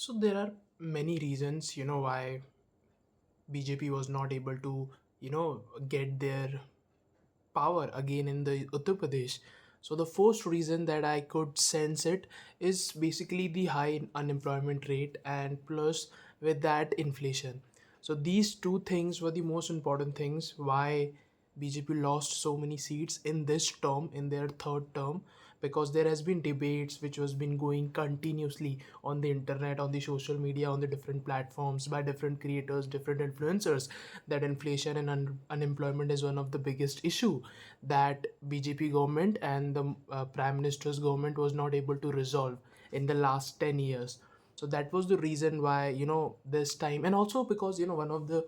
So there are many reasons, why BJP was not able to, get their power again in the Uttar Pradesh. So the first reason that I could sense it is basically the high unemployment rate and plus with that inflation. So these two things were the most important things why BJP lost so many seats in this term, in their third term, because there has been debates which was been going continuously on the internet, on the social media, on the different platforms by different creators, different influencers, that inflation and unemployment is one of the biggest issue that BJP government and the Prime Minister's government was not able to resolve in the last 10 years. So that was the reason why, this time, and also because, one of the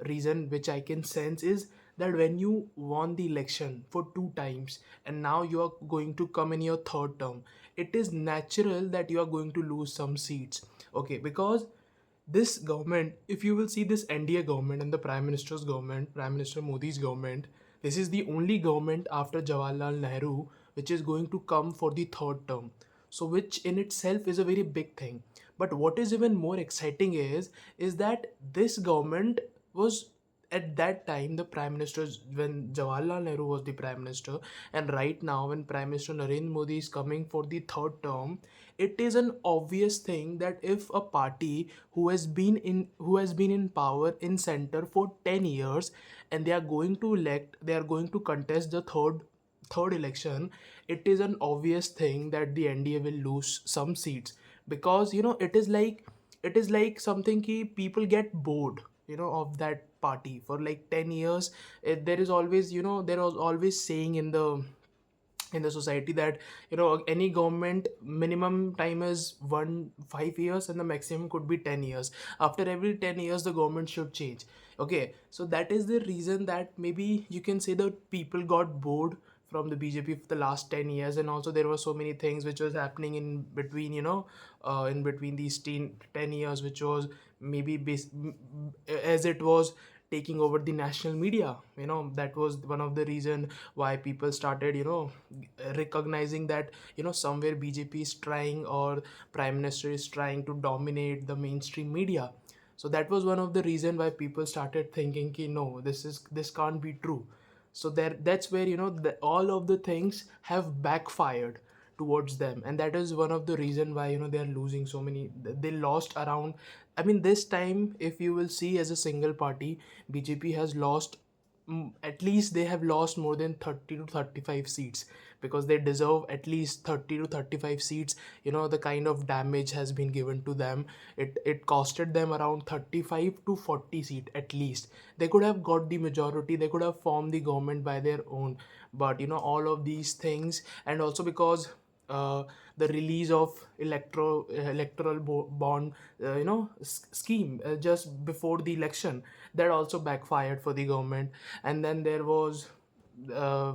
reason which I can sense is that when you won the election for two times and now you are going to come in your third term, it is natural that you are going to lose some seats. Okay, because this government, if you will see this NDA government and the Prime Minister's government, Prime Minister Modi's government, this is the only government after Jawaharlal Nehru which is going to come for the third term. So, which in itself is a very big thing. But what is even more exciting is that this government was at that time the prime minister when Jawaharlal Nehru was the prime minister, and right now when Prime Minister Narendra Modi is coming for the third term, it is an obvious thing that if a party who has been in power in center for 10 years and they are going to contest the third election, it is an obvious thing that the NDA will lose some seats, because it is like something ki people get bored, of that party for like 10 years. There is always, there was always saying in the society that any government minimum time is 5 years and the maximum could be 10 years. After every 10 years the government should change. Okay, so that is the reason that maybe you can say that people got bored from the BJP for the last 10 years, and also there were so many things which was happening in between, in between these 10 years, which was maybe as it was taking over the national media. That was one of the reason why people started, recognizing that, somewhere BJP is trying, or Prime Minister is trying to dominate the mainstream media. So that was one of the reason why people started thinking ki, no, this can't be true. So that's where, all of the things have backfired towards them, and that is one of the reason why, they are losing so many. They lost around, I mean, this time if you will see as a single party, BJP has lost, at least they have lost more than 30 to 35 seats, because they deserve at least 30 to 35 seats. The kind of damage has been given to them, it costed them around 35 to 40 seat at least. They could have got the majority, they could have formed the government by their own, but all of these things, and also because uh, the release of electoral bond, scheme just before the election, that also backfired for the government. And then there was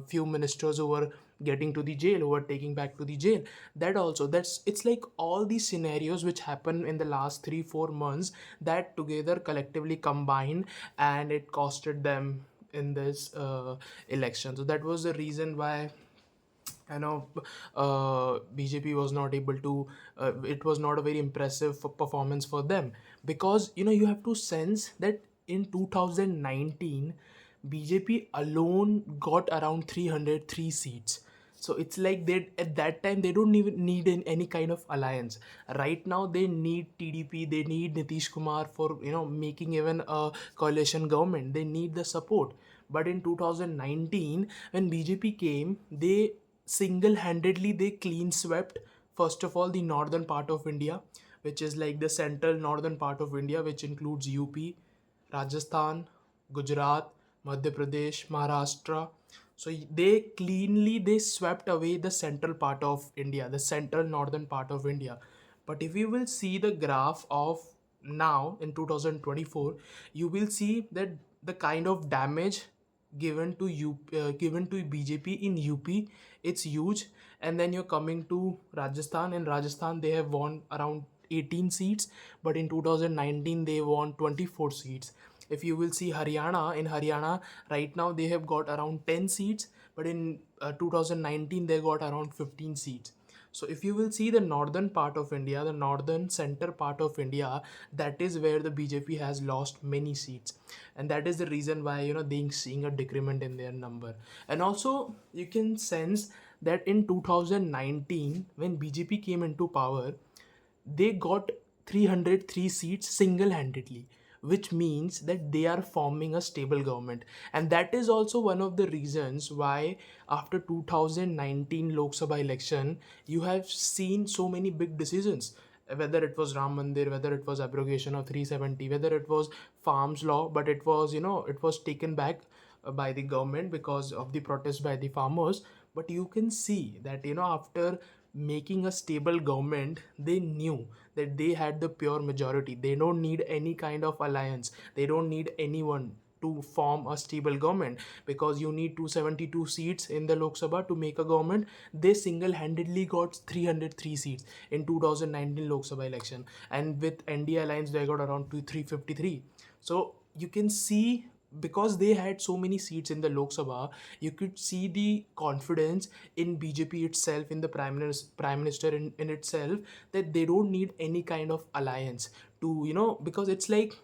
few ministers who were getting to the jail, who were taking back to the jail. That also, that's it's like all these scenarios which happen in the last 3 4 months, that together collectively combined, and it costed them in this election. So that was the reason why, BJP was not able to. It was not a very impressive performance for them, because you have to sense that in 2019, BJP alone got around 303 seats. So it's like they at that time they don't even need any kind of alliance. Right now they need TDP, they need Nitish Kumar for making even a coalition government. They need the support. But in 2019, when BJP came, they single-handedly they clean swept first of all the northern part of India, which is like the central northern part of India, which includes UP, Rajasthan, Gujarat, Madhya Pradesh, Maharashtra. So they swept away the central part of India, the central northern part of India. But if you will see the graph of now in 2024, you will see that the kind of damage given to BJP in UP, it's huge. And then you're coming to Rajasthan. In Rajasthan, they have won around 18 seats, but in 2019 they won 24 seats. If you will see Haryana, in Haryana right now they have got around 10 seats, but in 2019 they got around 15 seats. So if you will see the northern part of India, the northern center part of India, that is where the BJP has lost many seats, and that is the reason why they seeing a decrement in their number. And also you can sense that in 2019 when BJP came into power, they got 303 seats single-handedly, which means that they are forming a stable government. And that is also one of the reasons why after 2019 Lok Sabha election you have seen so many big decisions, whether it was Ram Mandir, whether it was abrogation of 370, whether it was farms law, but it was it was taken back by the government because of the protest by the farmers. But you can see that after making a stable government, they knew that they had the pure majority. They don't need any kind of alliance, they don't need anyone to form a stable government, because you need 272 seats in the Lok Sabha to make a government. They single-handedly got 303 seats in 2019 Lok Sabha election, and with NDA alliance they got around 353. So you can see, because they had so many seats in the Lok Sabha, you could see the confidence in BJP itself, in the prime minister in itself, that they don't need any kind of alliance to, because it's like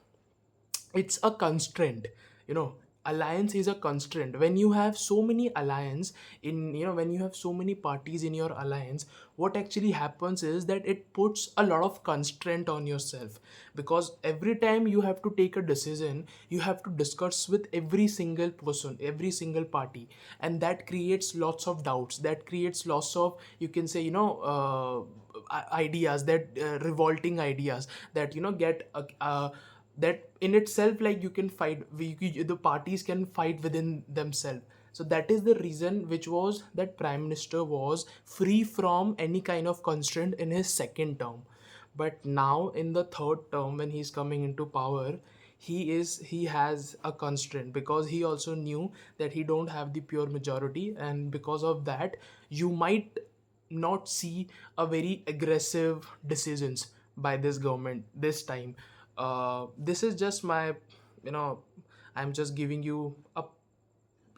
it's a constraint, you know alliance is a constraint. When you have so many alliance in, when you have so many parties in your alliance, what actually happens is that it puts a lot of constraint on yourself, because every time you have to take a decision, you have to discuss with every single person, every single party, and that creates lots of doubts, that creates lots of, you can say, ideas, that revolting ideas, that get that in itself, like, you can fight, the parties can fight within themselves. So that is the reason which was that prime minister was free from any kind of constraint in his second term. But now in the third term, when he's coming into power, he has a constraint, because he also knew that he don't have the pure majority, and because of that you might not see a very aggressive decisions by this government this time. This is just my, you know I'm just giving you a,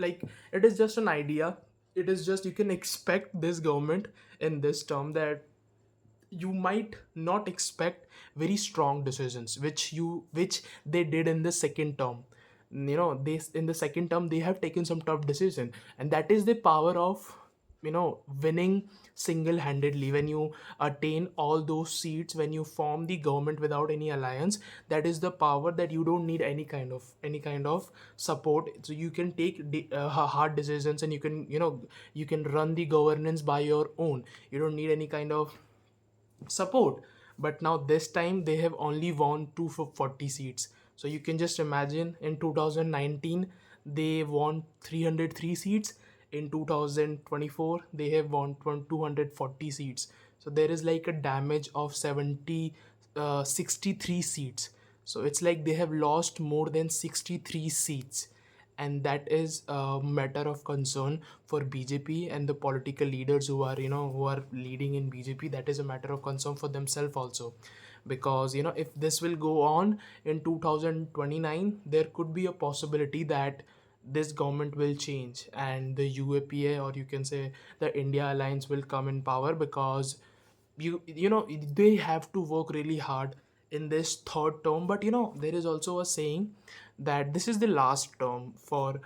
like, it is just an idea. It is just, you can expect this government in this term, that you might not expect very strong decisions, which they did in the second term. They, in the second term, they have taken some tough decision, and that is the power of, winning single-handedly. When you attain all those seats, when you form the government without any alliance, that is the power, that you don't need any kind of support. So you can take hard decisions, and you can run the governance by your own. You don't need any kind of support. But now this time they have only won 240 seats. So you can just imagine, in 2019 they won 303 seats, in 2024 they have won 240 seats. So there is like a damage of 63 seats. So it's like they have lost more than 63 seats, and that is a matter of concern for BJP and the political leaders who are leading in BJP. That is a matter of concern for themselves also, because if this will go on in 2029, there could be a possibility that this government will change, and the UAPA, or you can say the India Alliance, will come in power, because they have to work really hard in this third term. But there is also a saying that this is the last term for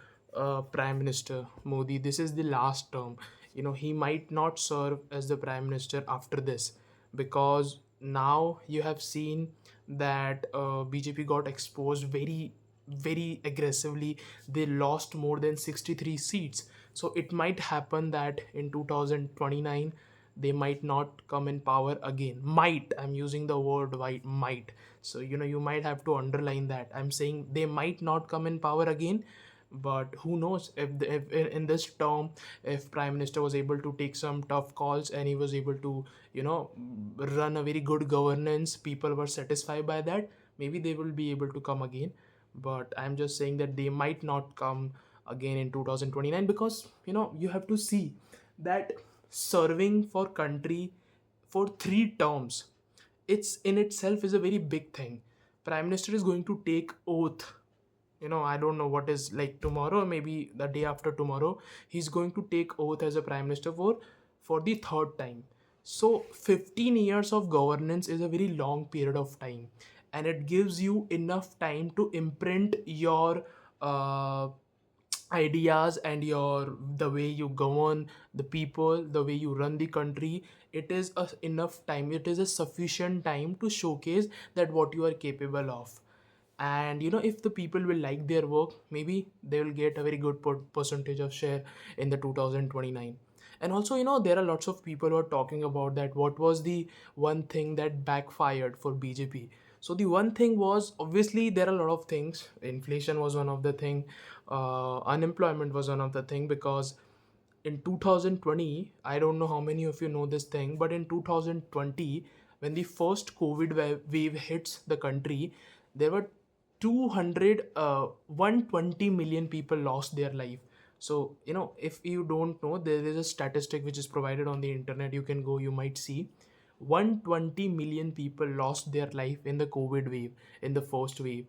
Prime Minister Modi. This is the last term. He might not serve as the prime minister after this, because now you have seen that BJP got exposed very, very aggressively. They lost more than 63 seats. So it might happen that in 2029 they might not come in power again. Might, I'm using the word might. So you might have to underline that. I'm saying they might not come in power again, but who knows, if in this term, if prime minister was able to take some tough calls, and he was able to run a very good governance, people were satisfied by that, maybe they will be able to come again. But I'm just saying that they might not come again in 2029, because you have to see that serving for country for 3 terms, it's in itself is a very big thing. Prime minister is going to take oath. I don't know what is, like, tomorrow, maybe the day after tomorrow, he's going to take oath as a prime minister for the third time. So 15 years of governance is a very long period of time, and it gives you enough time to imprint your uh, ideas and your the way you govern the people, the way you run the country. It is a enough time, it is a sufficient time to showcase that what you are capable of. And if the people will like their work, maybe they will get a very good percentage of share in the 2029. And also, there are lots of people who are talking about that what was the one thing that backfired for BJP. So the one thing was, obviously there are a lot of things. Inflation was one of the thing, unemployment was one of the thing, because in 2020, I don't know how many of you know this thing, but in 2020, when the first COVID wave hits the country, there were 120 million people lost their life. So, if you don't know, there is a statistic which is provided on the internet. You can go, you might see 120 million people lost their life in the COVID wave, in the first wave.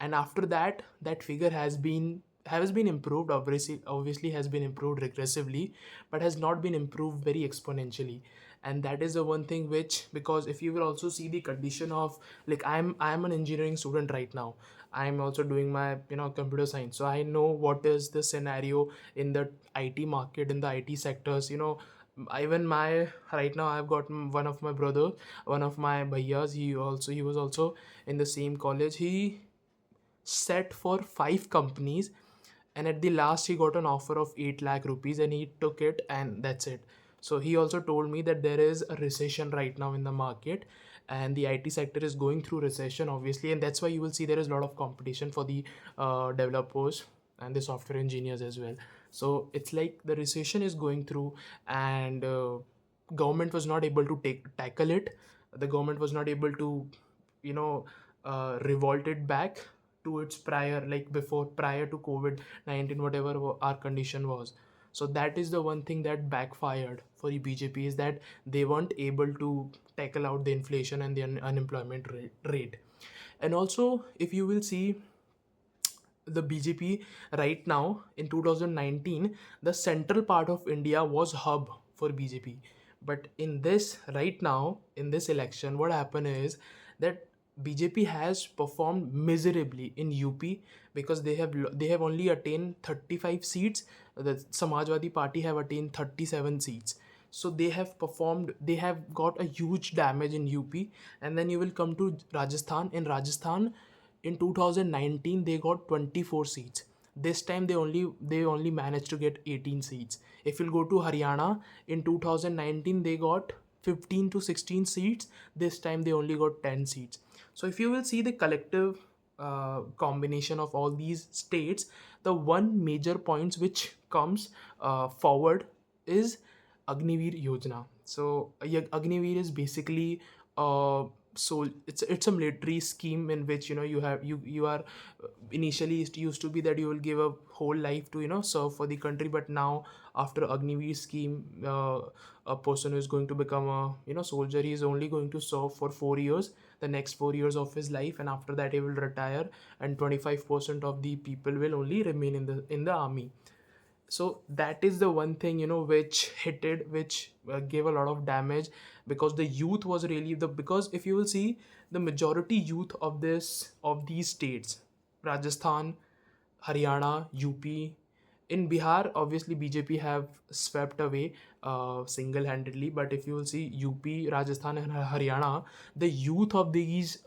And after that, that figure has been improved, obviously has been improved regressively, but has not been improved very exponentially. And that is the one thing which, because if you will also see the condition of, like, I'm an engineering student right now. I'm also doing my computer science, so I know what is the scenario in the IT market, in the IT sectors. Even my right now, I've got one of my brother, one of my bhaiyas, he was also in the same college. He set for 5 companies, and at the last he got an offer of 8 lakh rupees, and he took it, and that's it. So he also told me that there is a recession right now in the market, and the IT sector is going through recession, obviously, and that's why you will see there is a lot of competition for the developers and the software engineers as well. So it's like the recession is going through, and government was not able to tackle it. The government was not able to you know revolt it back to its prior, like before, prior to COVID-19, whatever our condition was. So that is the one thing that backfired for the BJP, is that they weren't able to tackle out the inflation and the unemployment rate. And also, if you will see the BJP right now in 2019, the central part of India was hub for BJP. But in this right now, in this election, what happened is that BJP has performed miserably in UP, because they have only attained 35 seats. The Samajwadi Party have attained 37 seats. So they have got a huge damage in UP. And then you will come to Rajasthan. In Rajasthan, in 2019 they got 24 seats. This time they only managed to get 18 seats. If you'll go to Haryana, in 2019 they got 15 to 16 seats. This time they only got 10 seats. So if you will see the collective combination of all these states, the one major points which comes forward is Agniveer Yojana. So Agniveer is basically so it's a military scheme in which you are initially it used to be that you will give a whole life to serve for the country. But now, after Agniveer scheme, a person who is going to become a soldier, he is only going to serve for 4 years, the next 4 years of his life, and after that he will retire, and 25% of the people will only remain in the army. So that is the one thing which hit it, which gave a lot of damage, because the youth was really because if you will see, the majority youth of these states, Rajasthan, Haryana, UP, in Bihar, obviously BJP have swept away single-handedly. But if you will see UP, Rajasthan, and Haryana, the youth of these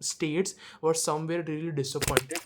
states were somewhere really disappointed.